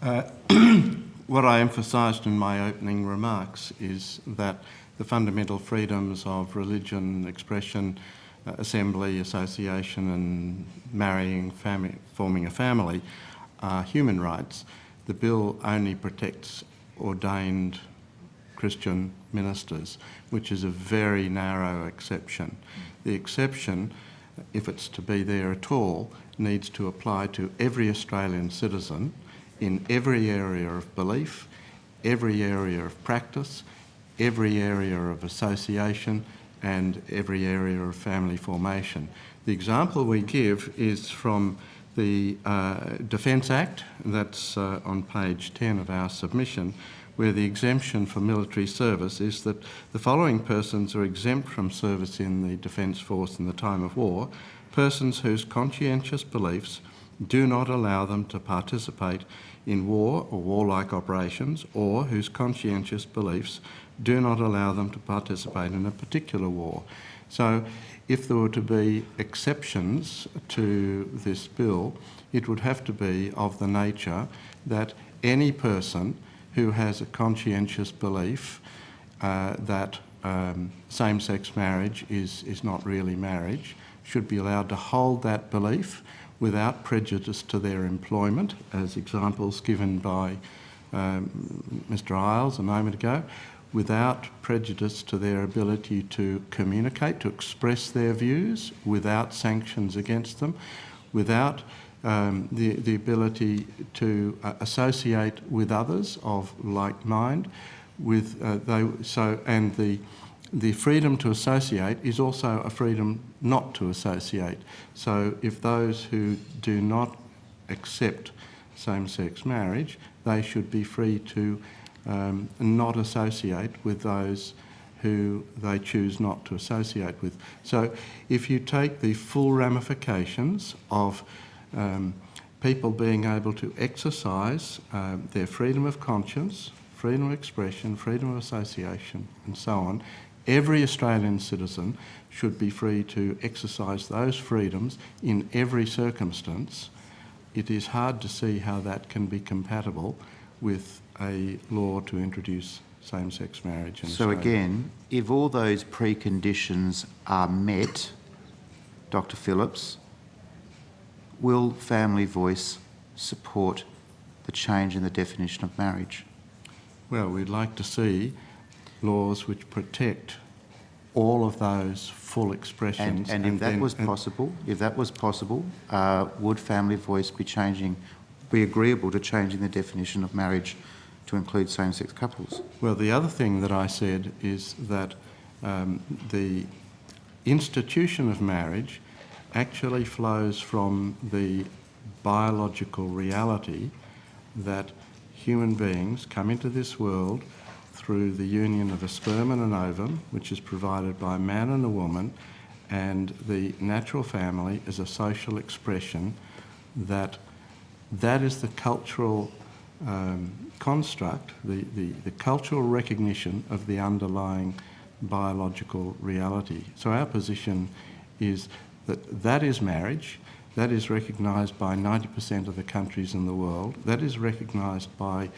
What I emphasised in my opening remarks is that the fundamental freedoms of religion, expression, assembly, association and marrying, forming a family are human rights. The bill only protects ordained Christian ministers, which is a very narrow exception. The exception, if it's to be there at all, needs to apply to every Australian citizen in every area of belief, every area of practice, every area of association and every area of family formation. The example we give is from the Defence Act, that's on page 10 of our submission, where the exemption for military service is that the following persons are exempt from service in the Defence Force in the time of war: persons whose conscientious beliefs do not allow them to participate in war or warlike operations, or whose conscientious beliefs do not allow them to participate in a particular war. So if there were to be exceptions to this bill, it would have to be of the nature that any person who has a conscientious belief that same-sex marriage is not really marriage should be allowed to hold that belief without prejudice to their employment, as examples given by Mr Isles a moment ago, without prejudice to their ability to communicate, to express their views, without sanctions against them, without the ability to associate with others of like mind, the freedom to associate is also a freedom not to associate. So if those who do not accept same-sex marriage, they should be free to not associate with those who they choose not to associate with. So if you take the full ramifications of people being able to exercise their freedom of conscience, freedom of expression, freedom of association and so on, every Australian citizen should be free to exercise those freedoms in every circumstance. It is hard to see how that can be compatible with a law to introduce same-sex marriage in Australia. So again, if all those preconditions are met, Dr Phillips, will FamilyVoice support the change in the definition of marriage? Well, we'd like to see laws which protect all of those full expressions. And if that was possible, would FamilyVoice be agreeable to changing the definition of marriage to include same-sex couples? Well, the other thing that I said is that the institution of marriage actually flows from the biological reality that human beings come into this world through the union of a sperm and an ovum, which is provided by a man and a woman, and the natural family is a social expression that is the cultural construct, the cultural recognition of the underlying biological reality. So our position is that is marriage, that is recognised by 90% of the countries in the world, that is recognised by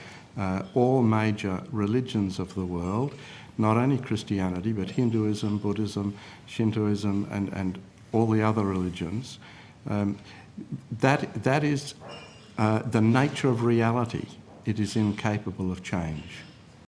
all major religions of the world, not only Christianity but Hinduism, Buddhism, Shintoism and all the other religions. That is the nature of reality. It is incapable of change.